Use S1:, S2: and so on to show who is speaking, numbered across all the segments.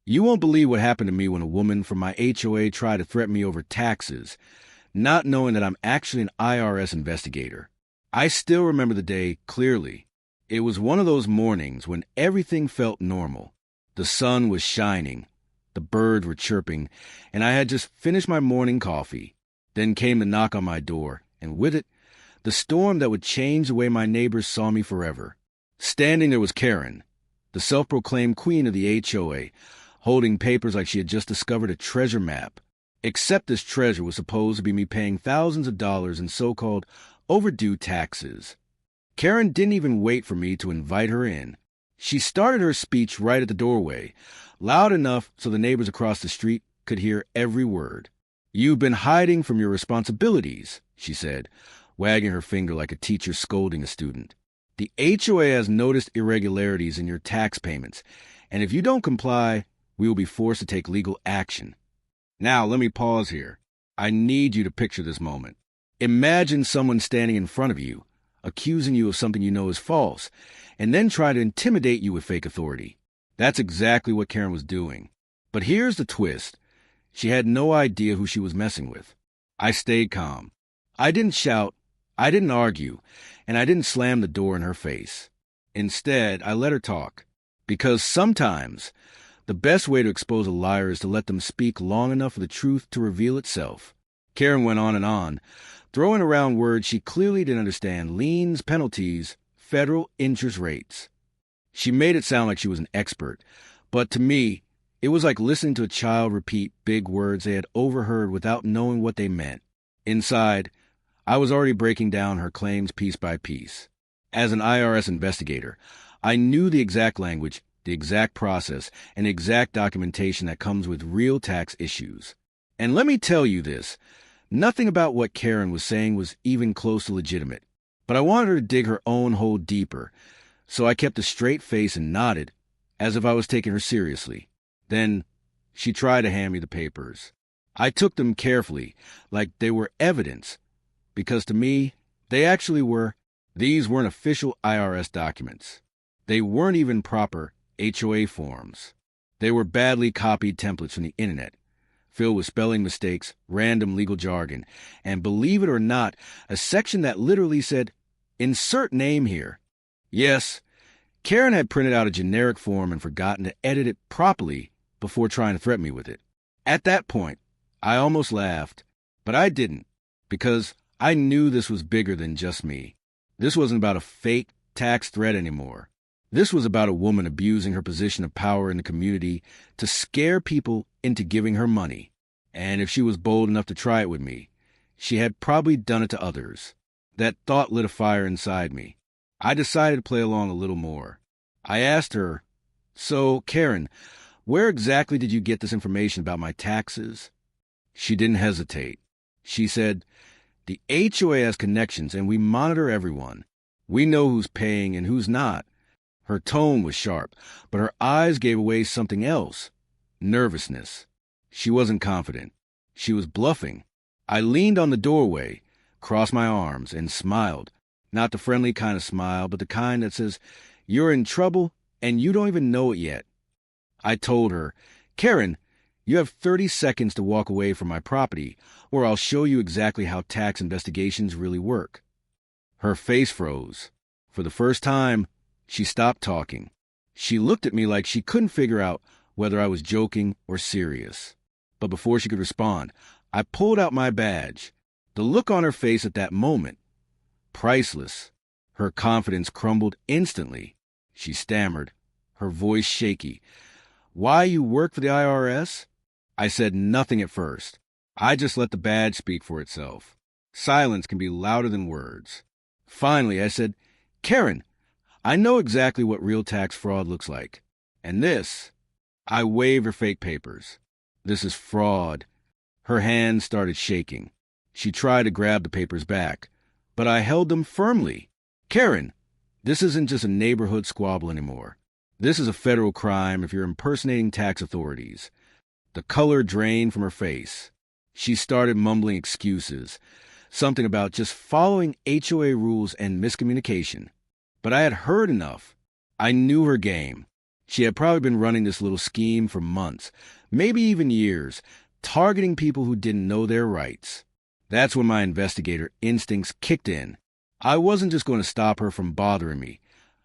S1: You won't believe what happened to me when a woman from my HOA tried to threaten me over taxes, not knowing that I'm actually an IRS investigator. I still remember the day clearly. It was one of those mornings when everything felt normal. The sun was shining, the birds were chirping, and I had just finished my morning coffee. Then came the knock on my door, and with it, the storm that would change the way my neighbors saw me forever. Standing there was Karen, the self-proclaimed queen of the HOA, holding papers like she had just discovered a treasure map. Except this treasure was supposed to be me paying thousands of dollars in so-called overdue taxes. Karen didn't even wait for me to invite her in. She started her speech right at the doorway, loud enough so the neighbors across the street could hear every word. "You've been hiding from your responsibilities," she said, wagging her finger like a teacher scolding a student. "The HOA has noticed irregularities in your tax payments, and if you don't comply, we will be forced to take legal action." Now, let me pause here. I need you to picture this moment. Imagine someone standing in front of you, accusing you of something you know is false, and then try to intimidate you with fake authority. That's exactly what Karen was doing. But here's the twist. She had no idea who she was messing with. I stayed calm. I didn't shout, I didn't argue, and I didn't slam the door in her face. Instead, I let her talk. Because sometimes, the best way to expose a liar is to let them speak long enough for the truth to reveal itself. Karen went on, throwing around words she clearly didn't understand: liens, penalties, federal interest rates. She made it sound like she was an expert, but to me, it was like listening to a child repeat big words they had overheard without knowing what they meant. Inside, I was already breaking down her claims piece by piece. As an IRS investigator, I knew the exact language, the exact process, and the exact documentation that comes with real tax issues. And let me tell you this, nothing about what Karen was saying was even close to legitimate. But I wanted her to dig her own hole deeper, so I kept a straight face and nodded, as if I was taking her seriously. Then she tried to hand me the papers. I took them carefully, like they were evidence, because to me, they actually were. These weren't official IRS documents. They weren't even proper HOA forms. They were badly copied templates from the internet, filled with spelling mistakes, random legal jargon, and believe it or not, a section that literally said, "Insert name here." Yes, Karen had printed out a generic form and forgotten to edit it properly before trying to threaten me with it. At that point, I almost laughed, but I didn't, because I knew this was bigger than just me. This wasn't about a fake tax threat anymore. This was about a woman abusing her position of power in the community to scare people into giving her money. And if she was bold enough to try it with me, she had probably done it to others. That thought lit a fire inside me. I decided to play along a little more. I asked her, "So, Karen, where exactly did you get this information about my taxes?" She didn't hesitate. She said, "The HOA has connections and we monitor everyone. We know who's paying and who's not." Her tone was sharp, but her eyes gave away something else. Nervousness. She wasn't confident. She was bluffing. I leaned on the doorway, crossed my arms, and smiled. Not the friendly kind of smile, but the kind that says, "You're in trouble and you don't even know it yet." I told her, "Karen, you have 30 seconds to walk away from my property, or I'll show you exactly how tax investigations really work." Her face froze. For the first time, she stopped talking. She looked at me like she couldn't figure out whether I was joking or serious. But before she could respond, I pulled out my badge. The look on her face at that moment, priceless. Her confidence crumbled instantly. She stammered, her voice shaky. "Why you work for the IRS?" I said nothing at first. I just let the badge speak for itself. Silence can be louder than words. Finally, I said, "Karen, I know exactly what real tax fraud looks like. And this," I waved her fake papers. "This is fraud." Her hands started shaking. She tried to grab the papers back, but I held them firmly. "Karen, this isn't just a neighborhood squabble anymore. This is a federal crime if you're impersonating tax authorities." The color drained from her face. She started mumbling excuses, something about just following HOA rules and miscommunication. But I had heard enough. I knew her game. She had probably been running this little scheme for months, maybe even years, targeting people who didn't know their rights. That's when my investigator instincts kicked in. I wasn't just going to stop her from bothering me.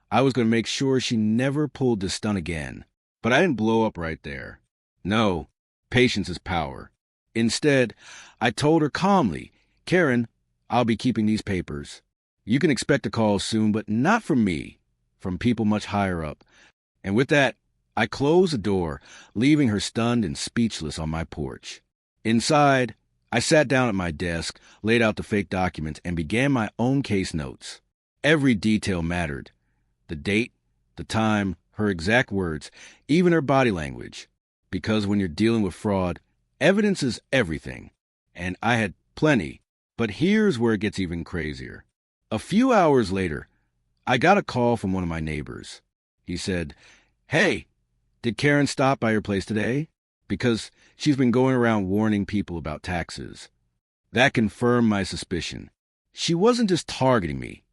S1: I was going to make sure she never pulled this stunt again. But I didn't blow up right there. No, patience is power. Instead, I told her calmly, Karen, I'll be keeping these papers. You can expect a call soon, but not from me, from people much higher up. And with that, I closed the door, leaving her stunned and speechless on my porch. Inside, I sat down at my desk, laid out the fake documents, and began my own case notes. Every detail mattered. The date, the time, her exact words, even her body language. Because when you're dealing with fraud, evidence is everything. And I had plenty. But here's where it gets even crazier. A few hours later, I got a call from one of my neighbors. He said, Hey, did Karen stop by your place today? Because she's been going around warning people about taxes. That confirmed my suspicion. She wasn't just targeting me.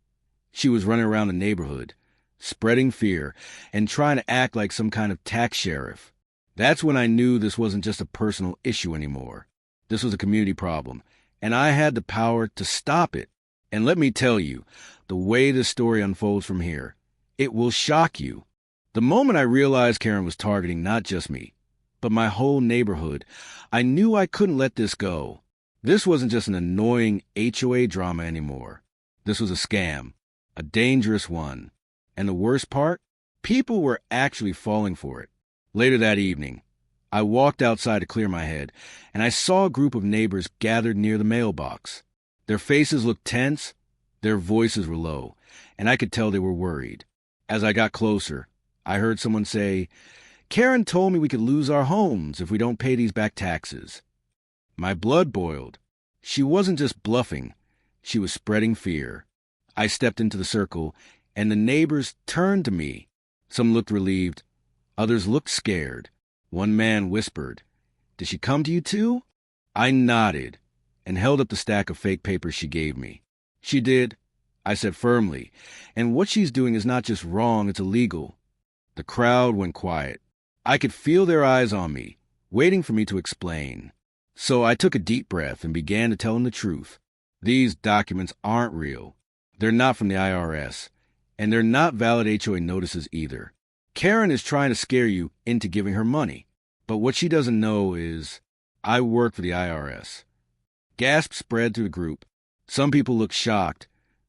S1: She was running around the neighborhood, spreading fear, and trying to act like some kind of tax sheriff. That's when I knew this wasn't just a personal issue anymore. This was a community problem, and I had the power to stop it. And let me tell you, the way this story unfolds from here, it will shock you. The moment I realized Karen was targeting not just me, but my whole neighborhood, I knew I couldn't let this go. This wasn't just an annoying HOA drama anymore. This was a scam, a dangerous one. And the worst part? People were actually falling for it. Later that evening, I walked outside to clear my head, and I saw a group of neighbors gathered near the mailbox. Their faces looked tense, their voices were low, and I could tell they were worried. As I got closer, I heard someone say, Karen told me we could lose our homes if we don't pay these back taxes. My blood boiled. She wasn't just bluffing. She was spreading fear. I stepped into the circle, and the neighbors turned to me. Some looked relieved. Others looked scared. One man whispered, Did she come to you too? I nodded and held up the stack of fake papers she gave me. She did, I said firmly, and what she's doing is not just wrong, it's illegal. The crowd went quiet. I could feel their eyes on me, waiting for me to explain. So I took a deep breath and began to tell them the truth. These documents aren't real. They're not from the IRS, and they're not valid HOA notices either. Karen is trying to scare you into giving her money, but what she doesn't know is I work for the IRS. Gasps spread through the group. Some people looked shocked.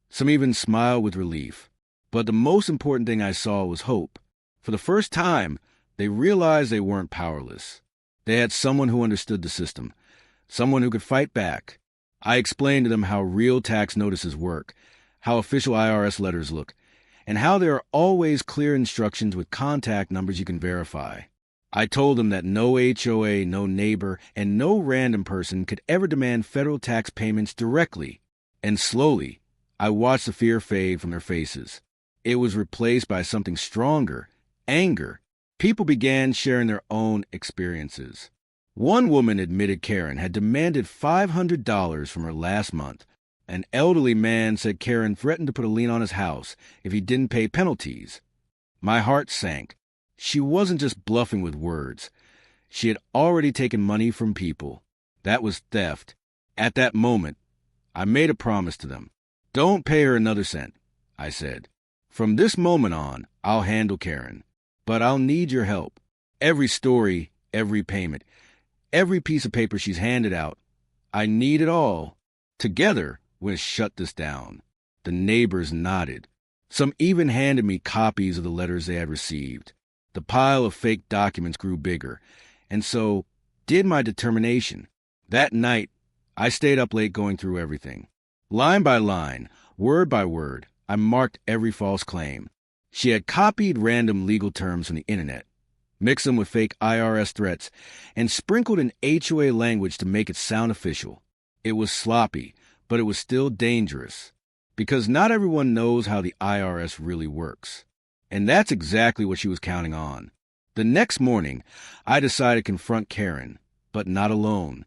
S1: Some even smiled with relief. But the most important thing I saw was hope. For the first time, they realized they weren't powerless. They had someone who understood the system, someone who could fight back. I explained to them how real tax notices work, how official IRS letters look, and how there are always clear instructions with contact numbers you can verify. I told them that no HOA, no neighbor, and no random person could ever demand federal tax payments directly. And slowly, I watched the fear fade from their faces. It was replaced by something stronger, anger. People began sharing their own experiences. One woman admitted Karen had demanded $500 from her last month. An elderly man said Karen threatened to put a lien on his house if he didn't pay penalties. My heart sank. She wasn't just bluffing with words. She had already taken money from people. That was theft. At that moment, I made a promise to them. Don't pay her another cent, I said. From this moment on, I'll handle Karen. But I'll need your help. Every story, every payment, every piece of paper she's handed out, I need it all. Together, we'll shut this down. The neighbors nodded. Some even handed me copies of the letters they had received. The pile of fake documents grew bigger, and so did my determination. That night, I stayed up late going through everything. Line by line, word by word, I marked every false claim. She had copied random legal terms from the internet, mixed them with fake IRS threats, and sprinkled in HOA language to make it sound official. It was sloppy, but it was still dangerous, because not everyone knows how the IRS really works. And that's exactly what she was counting on. The next morning, I decided to confront Karen, but not alone.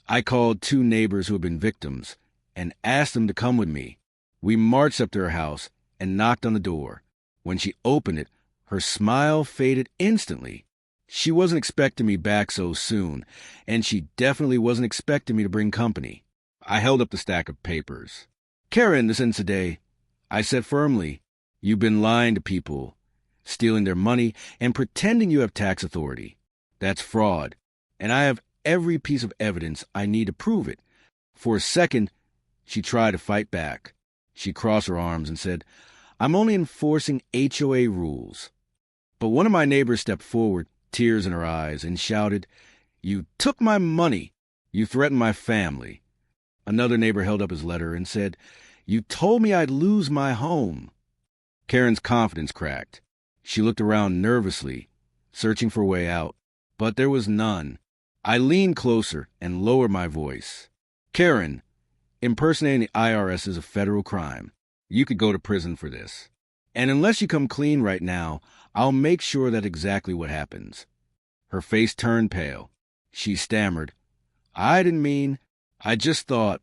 S1: I called two neighbors who had been victims and asked them to come with me. We marched up to her house and knocked on the door. When she opened it, Her smile faded instantly. She wasn't expecting me back so soon, and she definitely wasn't expecting me to bring company. I held up the stack of papers. "Karen, this ends today," I said firmly. "You've been lying to people, stealing their money, and pretending you have tax authority. That's fraud, and I have every piece of evidence I need to prove it." For a second, she tried to fight back. She crossed her arms and said, "I'm only enforcing HOA rules." But one of my neighbors stepped forward, tears in her eyes, and shouted, "You took my money. You threatened my family." Another neighbor held up his letter and said, "You told me I'd lose my home." Karen's confidence cracked. She looked around nervously, searching for a way out, but there was none. I leaned closer and lowered my voice. "Karen, impersonating the IRS is a federal crime. You could go to prison for this. And unless you come clean right now, I'll make sure that's exactly what happens." Her face turned pale. She stammered, "I didn't mean, I just thought."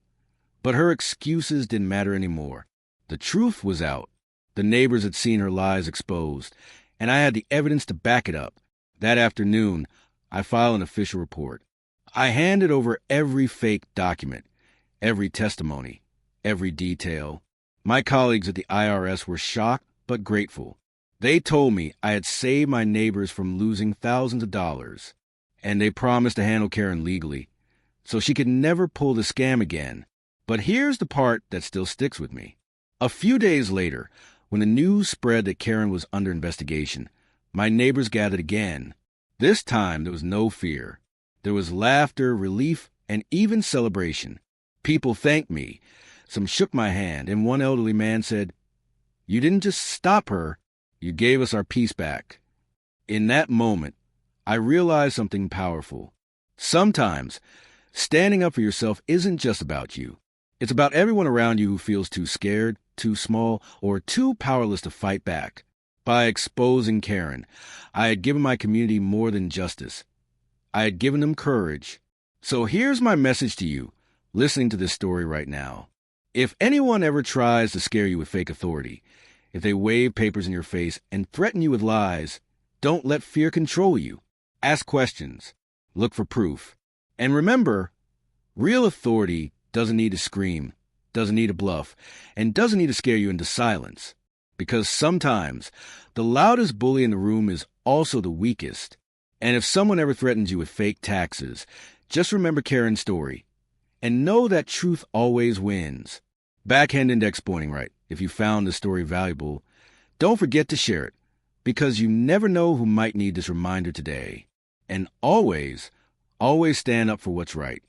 S1: But her excuses didn't matter anymore. The truth was out. The neighbors had seen her lies exposed, and I had the evidence to back it up. That afternoon, I filed an official report. I handed over every fake document, every testimony, every detail. My colleagues at the IRS were shocked but grateful. They told me I had saved my neighbors from losing thousands of dollars, and they promised to handle Karen legally, so she could never pull the scam again. But here's the part that still sticks with me. A few days later, when the news spread that Karen was under investigation, my neighbors gathered again. This time there was no fear. There was laughter, relief, and even celebration. People thanked me. Some shook my hand, and one elderly man said, "You didn't just stop her, you gave us our peace back." In that moment, I realized something powerful. Sometimes, standing up for yourself isn't just about you. It's about everyone around you who feels too scared, too small, or too powerless to fight back. By exposing Karen, I had given my community more than justice. I had given them courage. So here's my message to you, listening to this story right now. If anyone ever tries to scare you with fake authority, if they wave papers in your face and threaten you with lies, don't let fear control you. Ask questions. Look for proof. And remember, real authority doesn't need to scream, doesn't need to bluff, and doesn't need to scare you into silence. Because sometimes the loudest bully in the room is also the weakest. And if someone ever threatens you with fake taxes, just remember Karen's story. And know that truth always wins. Backhand index pointing right. If you found this story valuable, don't forget to share it, because you never know who might need this reminder today. And always, always stand up for what's right.